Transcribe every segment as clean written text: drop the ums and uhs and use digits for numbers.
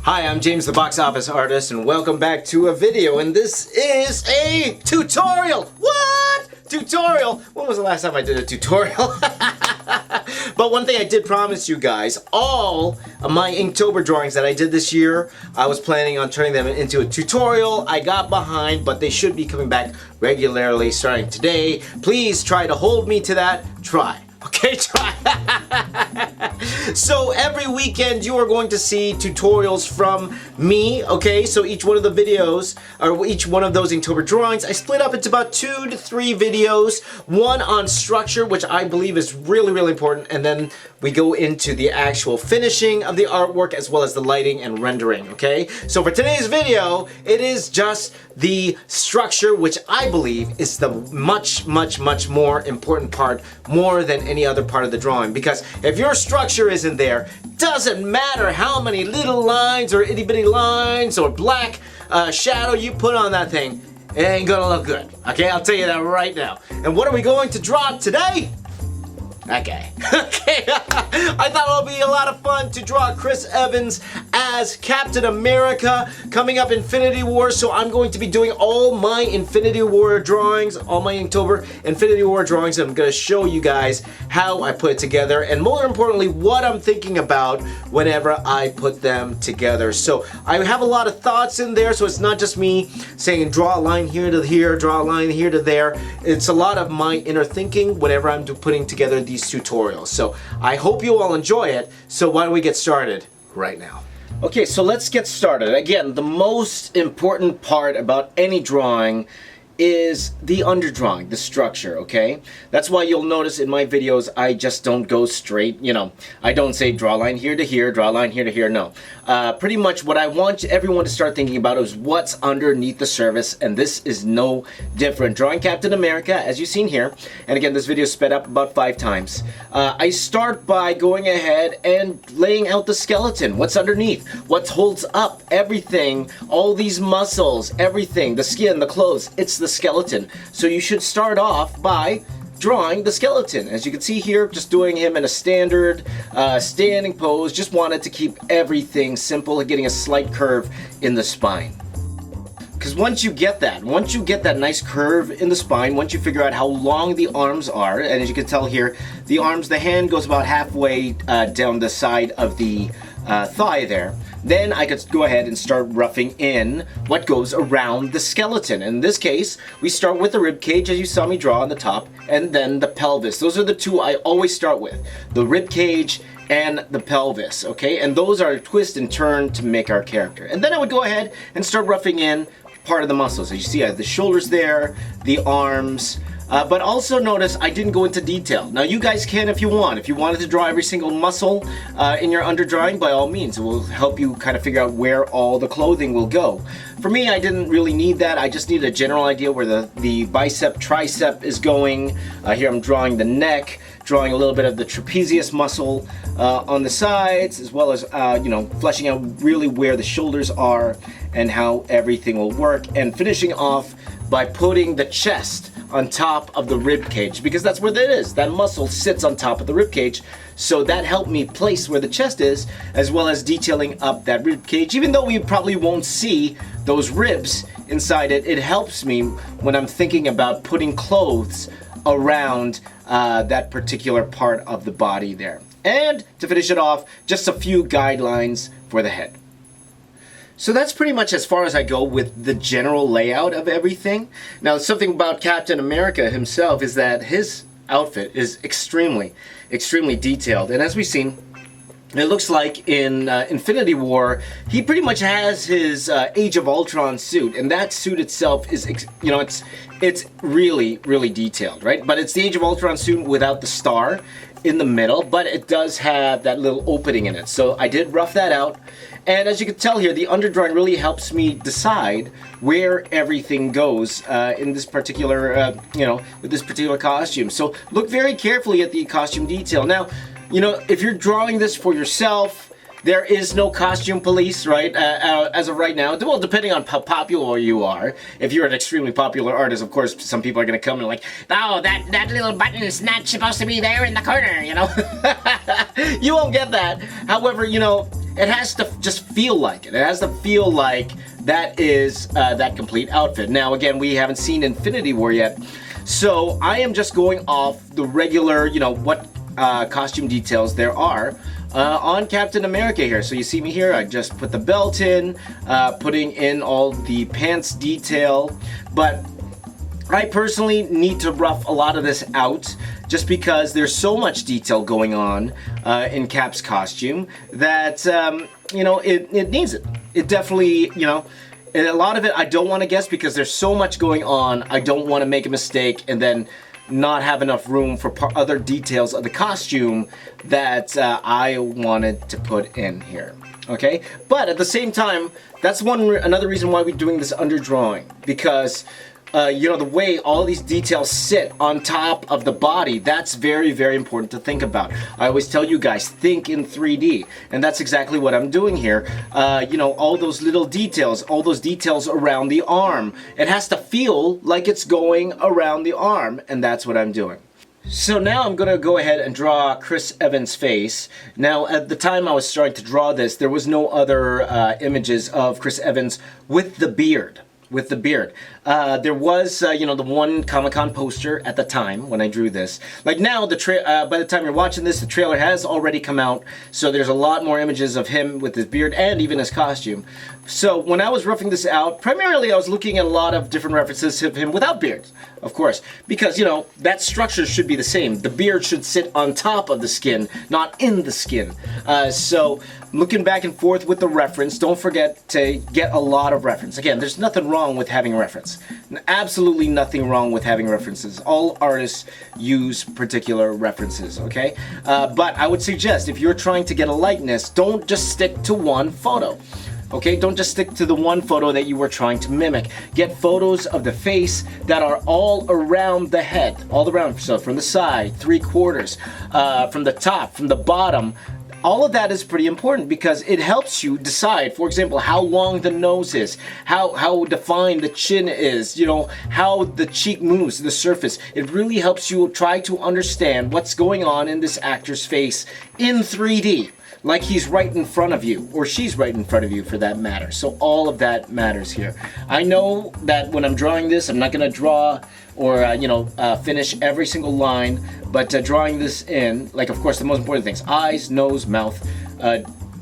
Hi, I'm James the Box Office Artist, and welcome back to a video, and this is a tutorial! What? Tutorial? When was the last time I did a tutorial? But one thing I did promise you guys, all of my Inktober drawings that I did this year, I was planning on turning them into a tutorial. I got behind, but they should be coming back regularly starting today. Please try to hold me to that. Try. Okay, try. So every weekend you are going to see tutorials from me, okay? So each one of the videos, or each one of those Inktober drawings, I split up into about 2 to 3 videos. One on structure, which I believe is really, really important, and then we go into the actual finishing of the artwork as well as the lighting and rendering, okay? So for today's video, it is just the structure, which I believe is the much more important part, more than any other part of the drawing. Because if your structure isn't there, doesn't matter how many little lines or itty bitty lines or black shadow you put on that thing, it ain't gonna look good. Okay, I'll tell you that right now. And what are we going to draw today? Okay. Okay. I thought it would be a lot of fun to draw Chris Evans as Captain America coming up Infinity War. So I'm going to be doing all my Infinity War drawings, all my Inktober Infinity War drawings. I'm going to show you guys how I put it together, and more importantly, what I'm thinking about whenever I put them together. So I have a lot of thoughts in there, so it's not just me saying draw a line here to here, draw a line here to there. It's a lot of my inner thinking whenever I'm putting together these tutorials. So I hope you all enjoy it. So why don't we get started right now? Okay, so let's get started. Again, the most important part about any drawing is the underdrawing, the structure, okay? That's why you'll notice in my videos I just don't go straight, you know, I don't say draw a line here to here, draw a line here to here, no. Pretty much what I want everyone to start thinking about is what's underneath the surface, and this is no different. Drawing Captain America, as you've seen here, and again this video is sped up about 5 times. I start by going ahead and laying out the skeleton, what's underneath, what holds up everything, all these muscles, everything, the skin, the clothes, it's the skeleton. So you should start off by drawing the skeleton. As you can see here, just doing him in a standard standing pose. Just wanted to keep everything simple and getting a slight curve in the spine. Because once you get that nice curve in the spine, once you figure out how long the arms are, and as you can tell here, the arms, the hand goes about halfway down the side of the thigh there, then I could go ahead and start roughing in what goes around the skeleton. In this case, we start with the rib cage, as you saw me draw on the top, and then the pelvis. Those are the two I always start with, the rib cage and the pelvis, okay? And those are twist and turn to make our character. And then I would go ahead and start roughing in part of the muscles. As you see, I have the shoulders there, the arms, but also notice I didn't go into detail. Now you guys can if you want. If you wanted to draw every single muscle in your underdrawing, by all means, it will help you kind of figure out where all the clothing will go. For me, I didn't really need that. I just needed a general idea where the bicep, tricep is going. Here I'm drawing the neck, drawing a little bit of the trapezius muscle on the sides, as well as, you know, fleshing out really where the shoulders are and how everything will work, and finishing off by putting the chest on top of the rib cage, because that's where that is. That muscle sits on top of the rib cage, so that helped me place where the chest is, as well as detailing up that rib cage. Even though we probably won't see those ribs inside it, it helps me when I'm thinking about putting clothes around that particular part of the body there. And to finish it off, just a few guidelines for the head. So that's pretty much as far as I go with the general layout of everything. Now, something about Captain America himself is that his outfit is extremely detailed. And as we've seen, it looks like in Infinity War, he pretty much has his Age of Ultron suit, and that suit itself is, you know, it's really detailed, right? But it's the Age of Ultron suit without the star in the middle, but it does have that little opening in it. So I did rough that out, and as you can tell here, the underdrawing really helps me decide where everything goes in this particular, you know, with this particular costume. So look very carefully at the costume detail. Now, you know, if you're drawing this for yourself, there is no costume police, right, as of right now. Well, depending on how popular you are. If you're an extremely popular artist, of course, some people are going to come and like, oh, that little button is not supposed to be there in the corner, you know. You won't get that. However, you know, it has to just feel like it. It has to feel like that is that complete outfit. Now, again, we haven't seen Infinity War yet, so I am just going off the regular, you know, what costume details there are on Captain America here. So you see me here, I just put the belt in, putting in all the pants detail, but I personally need to rough a lot of this out just because there's so much detail going on in Cap's costume that, you know, it needs it. It definitely, you know, and a lot of it I don't want to guess because there's so much going on. I don't want to make a mistake and then not have enough room for other details of the costume that I wanted to put in here. Okay, but at the same time, that's another reason why we're doing this underdrawing, because you know, the way all these details sit on top of the body, that's very, very important to think about. I always tell you guys, think in 3D, and that's exactly what I'm doing here. You know, all those little details, all those details around the arm, it has to feel like it's going around the arm, and that's what I'm doing. So now I'm gonna go ahead and draw Chris Evans' face. Now, at the time I was starting to draw this, there was no other images of Chris Evans with the beard. There was, you know, the one Comic-Con poster at the time when I drew this. Like now, by the time you're watching this, the trailer has already come out, so there's a lot more images of him with his beard and even his costume. So when I was roughing this out, primarily I was looking at a lot of different references of him without beard, of course, because, you know, that structure should be the same. The beard should sit on top of the skin, not in the skin. So looking back and forth with the reference, don't forget to get a lot of reference. Again, there's nothing wrong with having a reference. Absolutely nothing wrong with having references. All artists use particular references, okay? But I would suggest if you're trying to get a likeness, don't just stick to one photo. Okay, don't just stick to the one photo that you were trying to mimic. Get photos of the face that are all around the head, all around. So from the side, 3/4, from the top, from the bottom. All of that is pretty important because it helps you decide, for example, how long the nose is, how defined the chin is, you know, how the cheek moves, the surface. It really helps you try to understand what's going on in this actor's face in 3D. Like he's right in front of you, or she's right in front of you for that matter. So all of that matters here. I know that when I'm drawing this, I'm not gonna draw or finish every single line, but drawing this in, like, of course, the most important things: eyes, nose, mouth,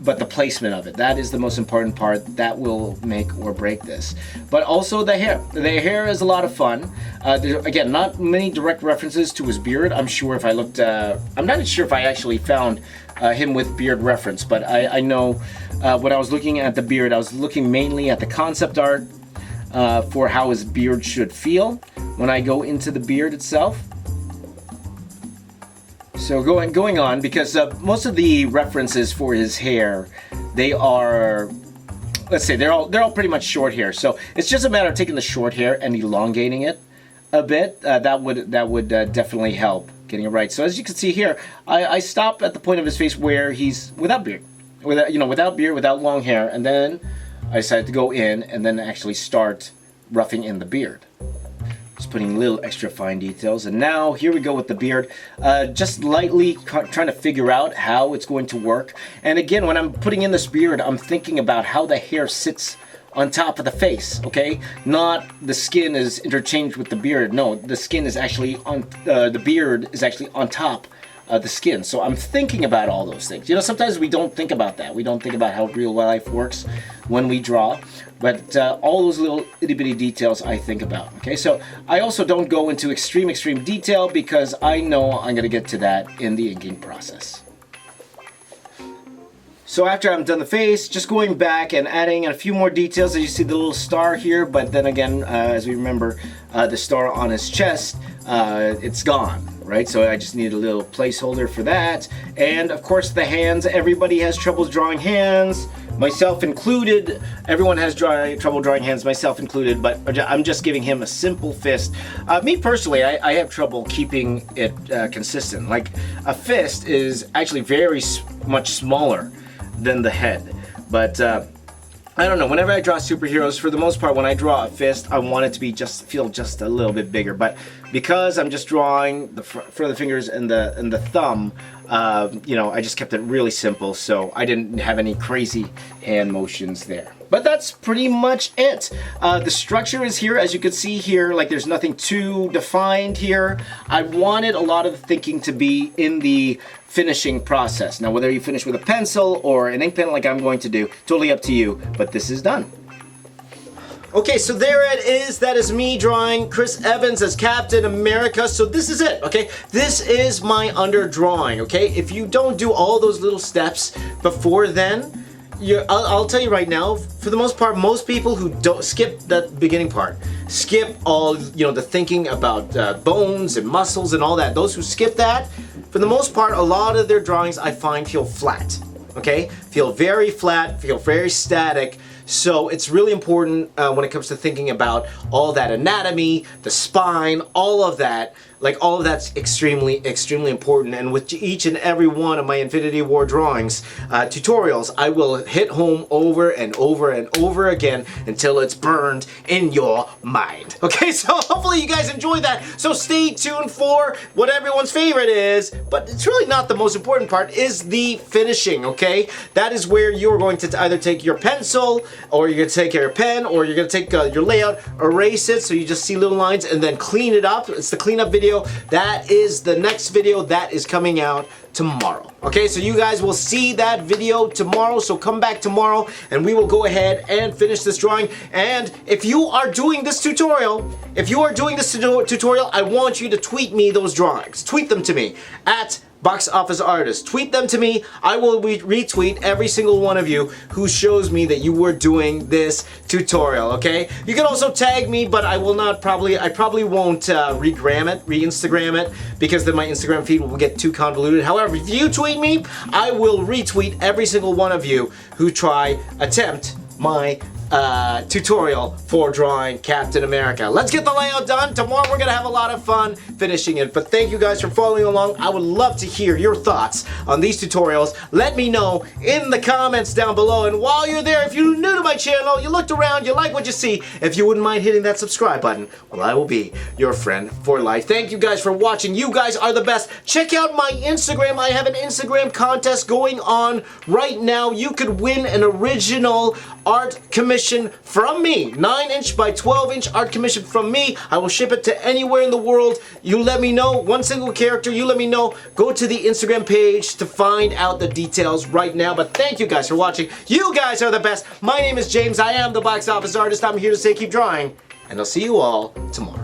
but the placement of it, that is the most important part. That will make or break this. But also the hair. The hair is a lot of fun. There, again, not many direct references to his beard. I'm sure if I looked, I'm not sure if I actually found him with beard reference, but I know when I was looking at the beard, I was looking mainly at the concept art for how his beard should feel when I go into the beard itself. So going on, because most of the references for his hair, they are, let's say, they're all pretty much short hair. So it's just a matter of taking the short hair and elongating it a bit. That would definitely help getting it right. So as you can see here, I stop at the point of his face where he's without beard, without beard, without long hair, and then I decided to go in and then actually start roughing in the beard. Just putting little extra fine details. And now here we go with the beard, just lightly trying to figure out how it's going to work. And again, when I'm putting in this beard, I'm thinking about how the hair sits on top of the face, okay? Not the skin is interchanged with the beard. No, the skin is actually on, the beard is actually on top of the skin. So I'm thinking about all those things. You know, sometimes we don't think about that. We don't think about how real life works when we draw. But all those little itty bitty details I think about, okay? So I also don't go into extreme detail because I know I'm gonna get to that in the inking process. So after I'm done the face, just going back and adding a few more details. As you see the little star here, but then again, as we remember, the star on his chest, it's gone, right? So I just need a little placeholder for that. And of course the hands, everybody has trouble drawing hands, myself included. Everyone has trouble drawing hands, myself included, but I'm just giving him a simple fist. Me personally, I have trouble keeping it consistent. Like, a fist is actually very much smaller than the head, but I don't know, whenever I draw superheroes, for the most part, when I draw a fist, I want it to be feel just a little bit bigger. But because I'm just drawing the front of the fingers and the thumb, you know, I just kept it really simple, so I didn't have any crazy hand motions there. But that's pretty much it. The structure is here, as you can see here, like there's nothing too defined here. I wanted a lot of the thinking to be in the finishing process. Now, whether you finish with a pencil or an ink pen like I'm going to do, totally up to you, but this is done. Okay, so there it is. That is me drawing Chris Evans as Captain America. So this is it, okay? This is my under drawing, okay? If you don't do all those little steps before then, I'll tell you right now, for the most part, most people who don't skip that beginning part, skip all, you know, the thinking about bones and muscles and all that. Those who skip that, for the most part, a lot of their drawings I find feel flat, okay? Feel very flat, feel very static. So it's really important when it comes to thinking about all that anatomy, the spine, all of that. Like, all of that's extremely, extremely important. And with each and every one of my Infinity War drawings, tutorials, I will hit home over and over and over again until it's burned in your mind. Okay, so hopefully you guys enjoyed that. So stay tuned for what everyone's favorite is, but it's really not the most important part, is the finishing, okay? That is where you're going to either take your pencil, or you're going to take your pen, or you're going to take your layout, erase it so you just see little lines, and then clean it up. It's the cleanup video. That is the next video that is coming out tomorrow. Okay, so you guys will see that video tomorrow, so come back tomorrow and we will go ahead and finish this drawing. And if you are doing this tutorial, I want you to tweet me those drawings. Tweet them to me at Box Office Artist. Tweet them to me. I will retweet every single one of you who shows me that you were doing this tutorial, okay? You can also tag me, but I probably won't re-Instagram it, because then my Instagram feed will get too convoluted. However, if you tweet me, I will retweet every single one of you who attempt my tutorial for drawing Captain America. Let's get the layout done. Tomorrow we're gonna have a lot of fun finishing it. But thank you guys for following along. I would love to hear your thoughts on these tutorials. Let me know in the comments down below. And while you're there, if you're new to my channel, you looked around, you like what you see, if you wouldn't mind hitting that subscribe button, well, I will be your friend for life. Thank you guys for watching. You guys are the best. Check out my Instagram. I have an Instagram contest going on right now. You could win an original art commission from me, 9-inch by 12-inch art commission from me. I will ship it to anywhere in the world. You let me know, one single character, you let me know. Go to the Instagram page to find out the details right now. But thank you guys for watching. You guys are the best. My name is James. I am the Box Office Artist. I'm here to say keep drawing, and I'll see you all tomorrow.